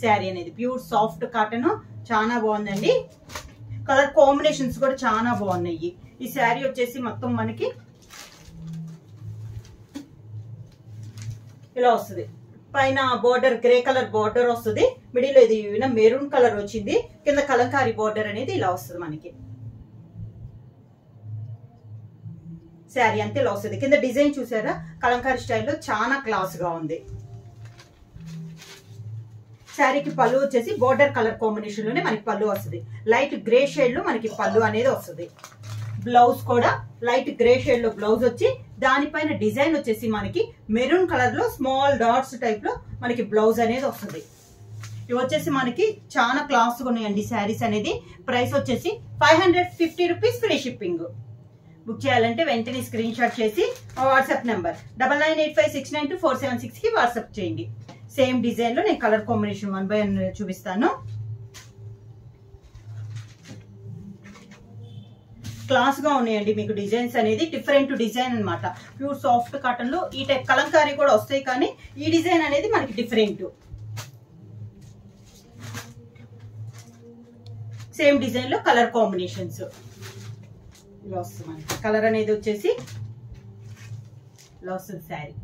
శారీ అనేది. Pure soft cotton, చాలా బాగుందండి. కలర్ కాంబినేషన్స్ కూడా చాలా బాగున్నాయి. ఈ శారీ వచ్చేసి మొత్తం మనకి ఇలా వస్తుంది. పైన బోర్డర్ గ్రే కలర్ బోర్డర్ వస్తుంది, మిడిల్ ఇది మెరూన్ కలర్ వచ్చింది, కింద కలంకారీ బోర్డర్ అనేది ఇలా వస్తుంది మనకి. శారీ అంతే ఇలా వస్తుంది. కింద డిజైన్ చూసారా, కలంకారీ స్టైల్లో చాలా క్లాస్ గా ఉంది. శారీకి పళ్ళు వచ్చేసి బోర్డర్ కలర్ కాంబినేషన్ లోనే మనకి పళ్ళు వస్తుంది. లైట్ గ్రే షేడ్ లో మనకి పళ్ళు అనేది వస్తుంది. బ్లౌజ్ కూడా లైట్ గ్రే షేడ్ లో బ్లౌజ్ వచ్చి దానిపైన డిజైన్ వచ్చేసి మనకి మెరూన్ కలర్ లో స్మాల్ డాట్స్ టైప్ లో మనకి బ్లౌజ్ అనేది వస్తుంది. ఇవి వచ్చేసి మనకి చాలా క్లాస్ గా ఉన్నాయండి శారీస్ అనేది. ప్రైస్ వచ్చేసి 550 రూపీస్, ఫ్రీ షిప్పింగ్. బుక్ చేయాలంటే వెంటనే స్క్రీన్ షాట్ చేసి వాట్సాప్ నెంబర్ 9985692476 కి వాట్సాప్ చేయండి. సేమ్ డిజైన్ లో నేను కలర్ కాంబినేషన్ 1 by 1 చూపిస్తాను. క్లాస్ గా ఉన్నాయండి మీకు డిజైన్స్ అనేది. డిఫరెంట్ డిజైన్ అన్నమాట. ప్యూర్ సాఫ్ట్ కాటన్ లో ఈ టైప్ కలంకారీ కూడా వస్తాయి, కానీ ఈ డిజైన్ అనేది మనకి డిఫరెంట్. సేమ్ డిజైన్ లో కలర్ కాంబినేషన్స్ ఇలా వస్తుంది మనకి. కలర్ అనేది వచ్చేసి ఇలా వస్తుంది శారీ.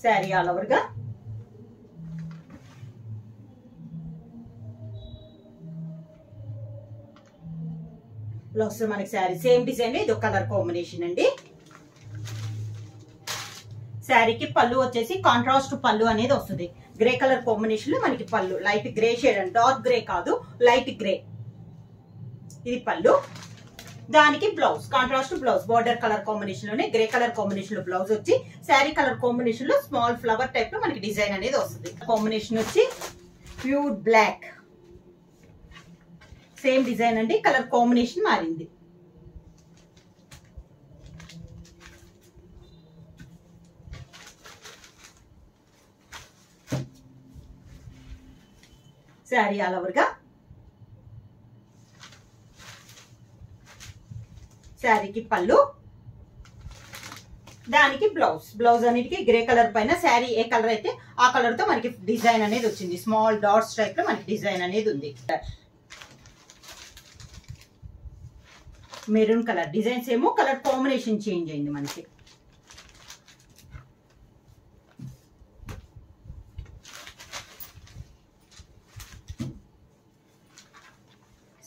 శారీ ఆల్ ఓవర్ గా ఇలా వస్తుంది మనకి శారీ. సేమ్ డిజైన్, ఇది కలర్ కాంబినేషన్ అండి. శారీకి పళ్ళు వచ్చేసి కాంట్రాస్ట్ పళ్ళు అనేది వస్తుంది. గ్రే కలర్ కాంబినేషన్ లో మనకి పళ్ళు లైట్ గ్రే షేడ్ అండి, డార్క్ గ్రే కాదు, లైట్ గ్రే. ఇది పళ్ళు. దానికి blouse contrast blouse border colour combination లోనే గ్రే కలర్ కాంబినేషన్ లో బ్లౌజ్ వచ్చి శారీ కలర్ కాంబినేషన్ లో స్మాల్ ఫ్లవర్ టైప్ లో మనకి డిజైన్ అనేది వస్తుంది. కాంబినేషన్ వచ్చి ప్యూర్ బ్లాక్. సేమ్ డిజైన్ అండి, కలర్ కాంబినేషన్ మారింది. శారీ ఆల్ ఓవర్ గా శారీకి పళ్ళు, దానికి బ్లౌజ్. బ్లౌజ్ అన్నిటికీ గ్రే కలర్ పైన శారీ ఏ కలర్ అయితే ఆ కలర్ తో మనకి డిజైన్ అనేది వచ్చింది. స్మాల్ డాట్స్ టైప్ లో మనకి డిజైన్ అనేది ఉంది. మెరూన్ కలర్ డిజైన్స్ ఏమో కలర్ కాంబినేషన్ చేంజ్ అయింది మనకి.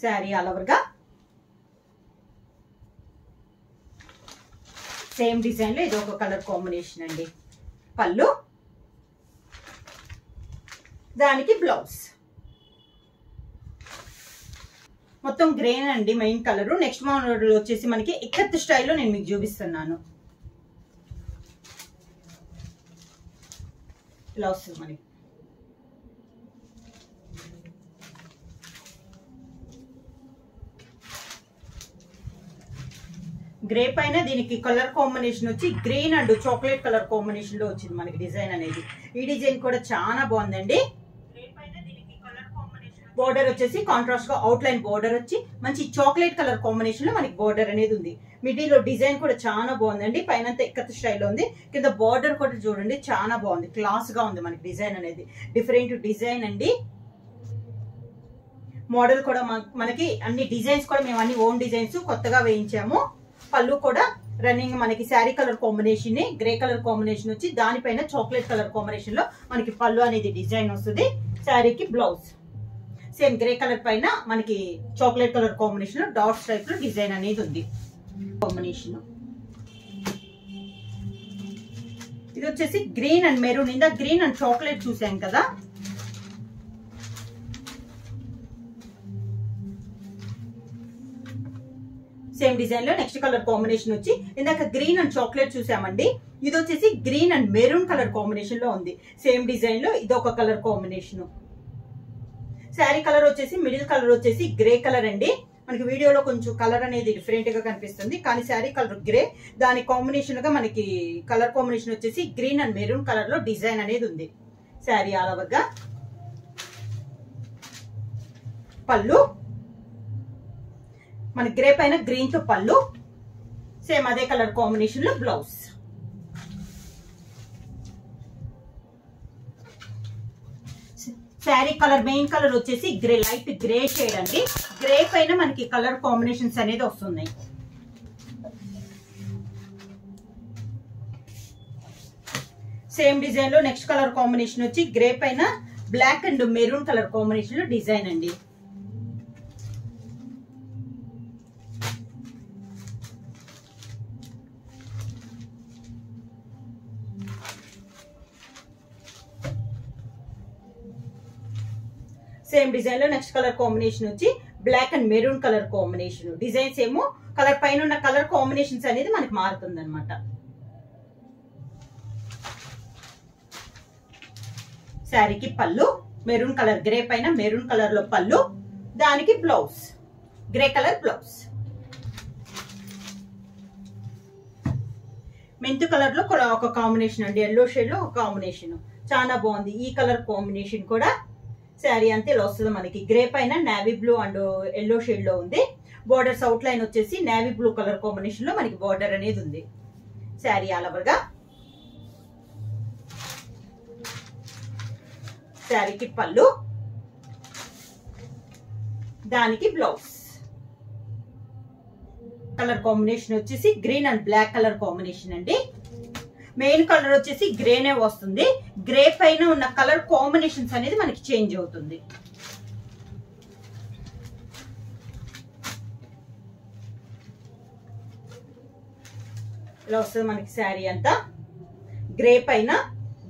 శారీ ఆల్ ఓవర్ గా సేమ్ డిజైన్ లో ఇది ఒక కలర్ కాంబినేషన్ అండి. పళ్ళు, దానికి బ్లౌజ్. మొత్తం గ్రీన్ అండి మెయిన్ కలర్. నెక్స్ట్ మోడల్ వచ్చేసి మనకి ఇక్కత్ స్టైల్లో నేను మీకు చూపిస్తున్నాను. ఇలా వస్తుంది మనకి. గ్రే పైన దీనికి కలర్ కాంబినేషన్ వచ్చి green and chocolate colour combination లో వచ్చింది మనకి డిజైన్ అనేది. ఈ డిజైన్ కూడా చాలా బాగుందండి. బోర్డర్ వచ్చేసి కాంట్రాస్ట్ గా అవుట్ లైన్ బోర్డర్ వచ్చి మంచి చాక్లెట్ కలర్ కాంబినేషన్ లో మనకి బోర్డర్ అనేది ఉంది. మిడిల్ లో డిజైన్ కూడా చాలా బాగుందండి. పైన ఇక్కత్ స్టైల్లో ఉంది. కింద బోర్డర్ కూడా చూడండి చాలా బాగుంది, క్లాస్ గా ఉంది మనకి డిజైన్ అనేది. డిఫరెంట్ డిజైన్ అండి. మోడల్ కూడా మనకి అన్ని డిజైన్స్ కూడా మేము అన్ని ఓన్ డిజైన్స్ కొత్తగా వేయించాము. పళ్ళు కూడా రన్నింగ్ మనకి sari colour combination grey colour combination వచ్చి దానిపైన చాక్లెట్ కలర్ కాంబినేషన్ లో మనకి పళ్ళు అనేది డిజైన్ వస్తుంది. శారీకి బ్లౌజ్ సేమ్ గ్రే కలర్ పైన మనకి చాక్లెట్ కలర్ కాంబినేషన్ లో డాట్స్ టైప్ లో డిజైన్ అనేది ఉంది. కాంబినేషన్ ఇది వచ్చేసి గ్రీన్ అండ్ మెరూన్. ఇందా గ్రీన్ అండ్ చాక్లెట్ చూసాం కదా, సేమ్ డిజైన్ లో నెక్స్ట్ కలర్ కాంబినేషన్ వచ్చి ఇందాక గ్రీన్ అండ్ చాక్లెట్ చూసామండి. ఇది వచ్చేసి green and maroon colour combination లో ఉంది. సేమ్ డిజైన్ లో ఇది ఒక కలర్ కాంబినేషన్. శారీ కలర్ వచ్చేసి మిడిల్ కలర్ వచ్చేసి గ్రే కలర్ అండి. మనకి వీడియోలో కొంచెం కలర్ అనేది డిఫరెంట్ గా కనిపిస్తుంది, కానీ శారీ కలర్ గ్రే. దాని కాంబినేషన్ గా మనకి కలర్ కాంబినేషన్ వచ్చేసి గ్రీన్ అండ్ మెరూన్ కలర్ లో డిజైన్ అనేది ఉంది. శారీ ఆల్ ఓవర్ గా పళ్ళు మన గ్రే పైన గ్రీన్ తో పళ్ళు, సేమ్ అదే కలర్ కాంబినేషన్ లో blouse. Sari colour main colour వచ్చేసి గ్రే, లైట్ గ్రే షేడ్ అండి. గ్రే పైన మనకి కలర్ కాంబినేషన్స్ అనేది వస్తున్నాయి. సేమ్ డిజైన్ లో నెక్స్ట్ కలర్ కాంబినేషన్ వచ్చి గ్రే పైన black and maroon colour combination లో డిజైన్ అండి. సేమ్ డిజైన్ లో నెక్స్ట్ కలర్ కాంబినేషన్ వచ్చి black and maroon colour combination. Designs ఏమో కలర్ పైన ఉన్న కలర్ కాంబినేషన్స్ అనేది మనకి మారుతుంది అనమాట. శారీకి పళ్ళు మెరూన్ కలర్, గ్రే పైన మెరూన్ కలర్ లో పళ్ళు, దానికి బ్లౌజ్ గ్రే కలర్ బ్లౌజ్. మెంతు కలర్ లో కూడా ఒక కాంబినేషన్ అండి, ఎల్లో షేడ్ లో ఒక కాంబినేషన్ చాలా బాగుంది. ఈ కలర్ కాంబినేషన్ కూడా శారీ అంతే ఇలా వస్తుంది మనకి. గ్రే పైన navy blue and yellow shade లో ఉంది. బోర్డర్స్ అవుట్ లైన్ వచ్చేసి నేవీ బ్లూ కలర్ కాంబినేషన్ లో మనకి బోర్డర్ అనేది ఉంది. శారీ ఆల్ ఓవర్ గా. శారీకి పళ్ళు, దానికి బ్లౌజ్. కలర్ కాంబినేషన్ వచ్చేసి green and black colour combination అండి. మెయిన్ కలర్ వచ్చేసి గ్రేనే వస్తుంది. గ్రే పైన ఉన్న కలర్ కాంబినేషన్స్ అనేది మనకి చేంజ్ అవుతుంది. ఇలా వస్తుంది మనకి శారీ అంతా. గ్రే పైన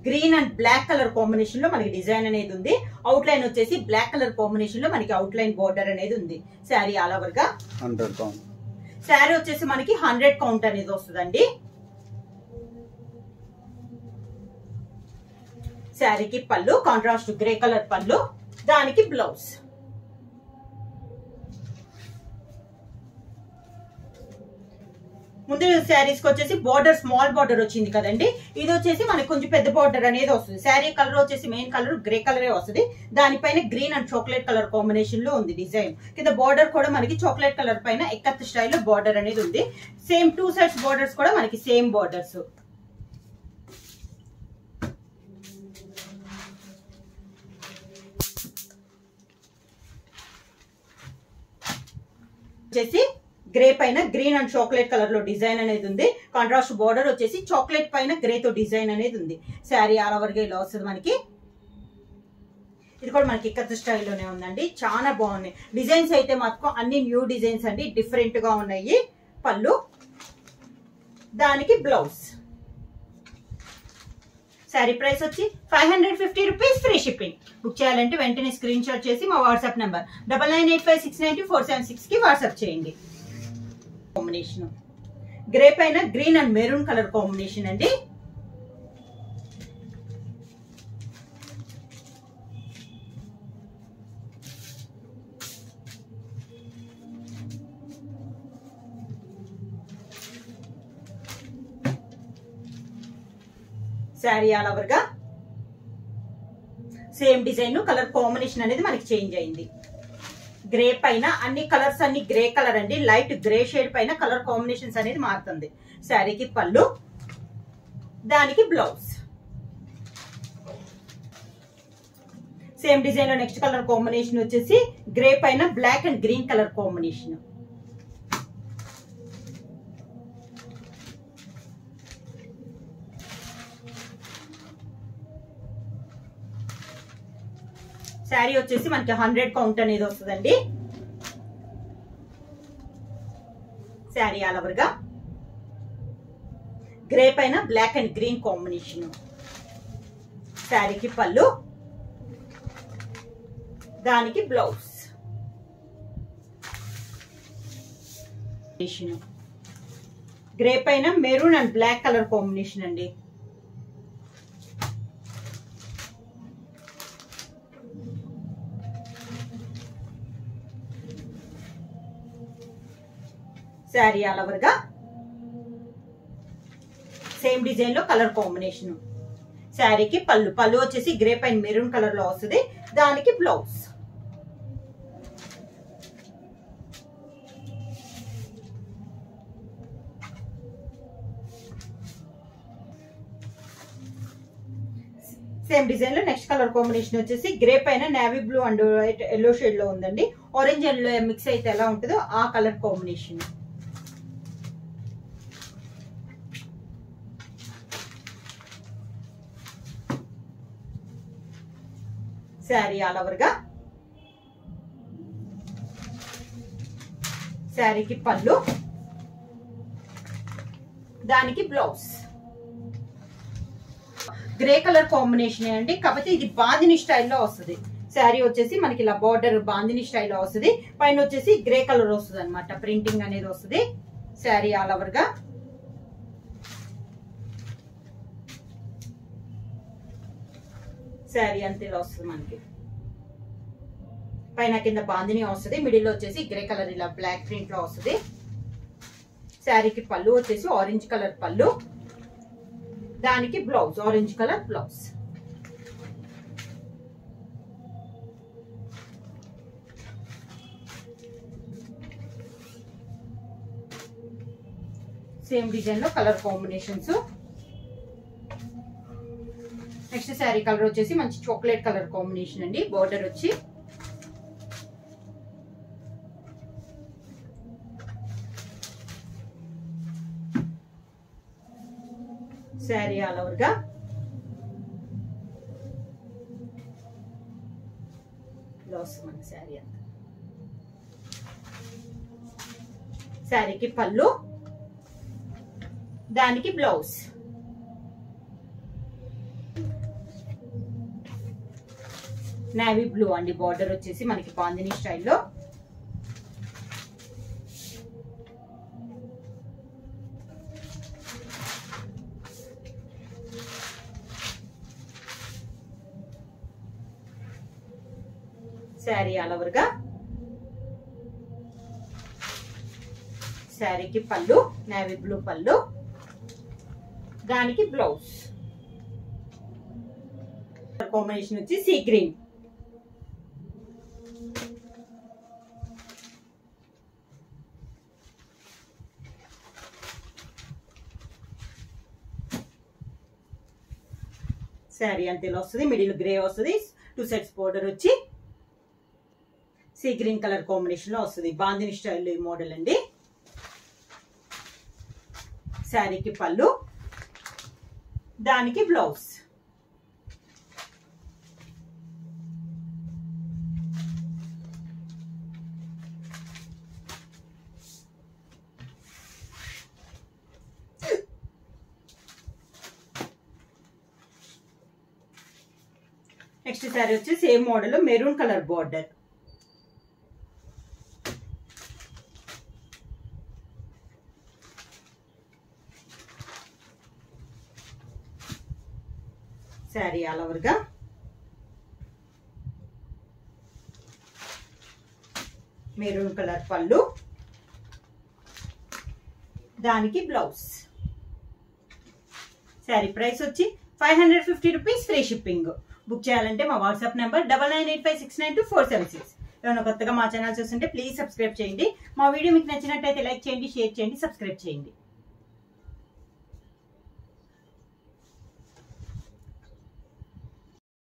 green and black colour combination లో మనకి డిజైన్ అనేది ఉంది. అవుట్ లైన్ వచ్చేసి బ్లాక్ కలర్ కాంబినేషన్ లో మనకి అవుట్ లైన్ బోర్డర్ అనేది ఉంది. శారీ ఆల్ ఓవర్ గా 100 కౌంట్. శారీ వచ్చేసి మనకి 100 కౌంట్ అనేది వస్తుందండి. శారీకి పళ్ళు కాంట్రాస్ట్ గ్రే కలర్ పళ్ళు, దానికి బ్లౌజ్. ముందు శారీస్ కి వచ్చేసి బార్డర్ స్మాల్ బార్డర్ వచ్చింది కదండి, ఇది వచ్చేసి మనకి కొంచెం పెద్ద బార్డర్ అనేది వస్తుంది. శారీ కలర్ వచ్చేసి మెయిన్ కలర్ గ్రే కలరే వస్తుంది. దానిపైన green and chocolate colour combination లో ఉంది డిజైన్. కింద బార్డర్ కూడా మనకి చాక్లెట్ కలర్ పైన ఎక్కత్ స్టైల్లో బార్డర్ అనేది ఉంది. సేమ్ 2 సైడ్స్ బార్డర్స్ కూడా మనకి సేమ్ బార్డర్స్. వచ్చేసి గ్రే పైన గ్రీన్ అండ్ చాక్లెట్ కలర్ లో డిజైన్ అనేది ఉంది. కాంట్రాస్ట్ బార్డర్ వచ్చేసి చాక్లెట్ పైన గ్రే తో డిజైన్ అనేది ఉంది. శారీ ఆల్ ఓవర్ గా ఇలా వస్తుంది మనకి. ఇది కూడా మనకి ఇక్కత్ స్టైల్లోనే ఉందండి, చాలా బాగున్నాయి డిజైన్స్. అయితే మాత్రం అన్ని న్యూ డిజైన్స్ అండి, డిఫరెంట్ గా ఉన్నాయి. పళ్ళు, దానికి బ్లౌజ్. శారీ ప్రైస్ వచ్చి 550 రూపీస్, ఫ్రీ షిప్పింగ్. బుక్ చేయాలంటే వెంటనే స్క్రీన్ షాట్ చేసి మా వాట్సాప్ నెంబర్ 9985692476 కి వాట్సాప్ చేయండి. కాంబినేషన్ గ్రే పైన green and maroon colour combination అండి. శారీ ఆల్ ఓవర్ గా సేమ్ డిజైన్, కలర్ కాంబినేషన్ అనేది మనకి చేంజ్ అయింది. గ్రే పైన అన్ని కలర్స్ అన్ని గ్రే కలర్ అండి. లైట్ గ్రే షేడ్ పైన కలర్ కాంబినేషన్స్ అనేది మారుతుంది. శారీకి పళ్ళు, దానికి బ్లౌజ్. సేమ్ డిజైన్ లో నెక్స్ట్ కలర్ కాంబినేషన్ వచ్చేసి గ్రే పైన black and green colour combination. Sari వచ్చేసి మనకి 100 కౌంట్ అనేది వస్తుందండి. శారీ ఆల్ ఓవర్ గా గ్రే పైన బ్లాక్ అండ్ గ్రీన్ కాంబినేషన్. శారీకి పళ్ళు, దానికి బ్లౌజ్. గ్రే పైన maroon and black colour combination అండి. శారీ ఆల్ ఓవర్ గా సేమ్ డిజైన్ లో కలర్ కాంబినేషన్. శారీకి పళ్ళు, పళ్ళు వచ్చేసి గ్రే పైన మెరూన్ కలర్ లో వస్తుంది. దానికి బ్లౌజ్. సేమ్ డిజైన్ లో నెక్స్ట్ కలర్ కాంబినేషన్ వచ్చేసి గ్రే పైన navy blue and yellow shade లో ఉందండి. ఆరెంజ్ ఎల్లో మిక్స్ అయితే ఎలా ఉంటుందో ఆ colour combination. Sari all over గా, శారీకి పళ్ళు, దానికి బ్లౌజ్. గ్రే కలర్ కాంబినేషన్ అండి, కాకపోతే ఇది బాందిని స్టైల్లో వస్తుంది. శారీ వచ్చేసి మనకి ఇలా బార్డర్ బాందిని స్టైల్లో వస్తుంది, పైన వచ్చేసి గ్రే కలర్ వస్తుంది అనమాట, ప్రింటింగ్ అనేది వస్తుంది. శారీ ఆల్ ఓవర్ గా, శారీ అంతే ఇలా వస్తుంది మనకి. పైన కింద బాందిని వస్తుంది, మిడిల్ లో వచ్చేసి గ్రే కలర్ ఇలా బ్లాక్ ప్రింట్ లో వస్తుంది. శారీకి పళ్ళు వచ్చేసి ఆరెంజ్ కలర్ పళ్ళు, దానికి blouse orange colour blouse. Same design లో colour combinations. Next sari colour వచ్చేసి మంచి చాక్లెట్ కలర్ కాంబినేషన్ అండి. బోర్డర్ వచ్చి శారీ ఆల్ ఓవర్ గా, మన శారీ అంతా. శారీకి పళ్ళు, దానికి బ్లౌజ్. నేవీ బ్లూ అండి, బార్డర్ వచ్చేసి మనకి బాందిని స్టైల్లో. శారీ ఆల్ ఓవర్ గా, శారీకి పళ్ళు నేవీ బ్లూ పళ్ళు, దానికి బ్లౌజ్. కాంబినేషన్ వచ్చి సీ గ్రీన్. శారీ అంతే వస్తుంది, మిడిల్ గ్రే వస్తుంది, 2 సెట్స్ బోర్డర్ వచ్చి సీ గ్రీన్ కలర్ కాంబినేషన్ లో వస్తుంది. బాందిని స్టైల్ ఈ మోడల్ అండి. శారీకి పళ్ళు, దానికి బ్లౌజ్. నెక్స్ట్ శారీ వచ్చి same model maroon colour border. Sari all over గా, మెరూన్ కలర్ పళ్ళు, దానికి బ్లౌజ్. శారీ ప్రైస్ వచ్చి 550 రూపీస్, ఫ్రీ షిప్పింగ్. బుక్ చేయాలంటే మా వాట్సాప్ నెంబర్ 9985692476. ఏమైనా కొత్తగా మా ఛానల్ చూస్తుంటే ప్లీజ్ సబ్స్క్రైబ్ చేయండి. మా వీడియో మీకు నచ్చినట్టయితే లైక్ చేయండి, షేర్ చేయండి, సబ్స్క్రైబ్ చేయండి.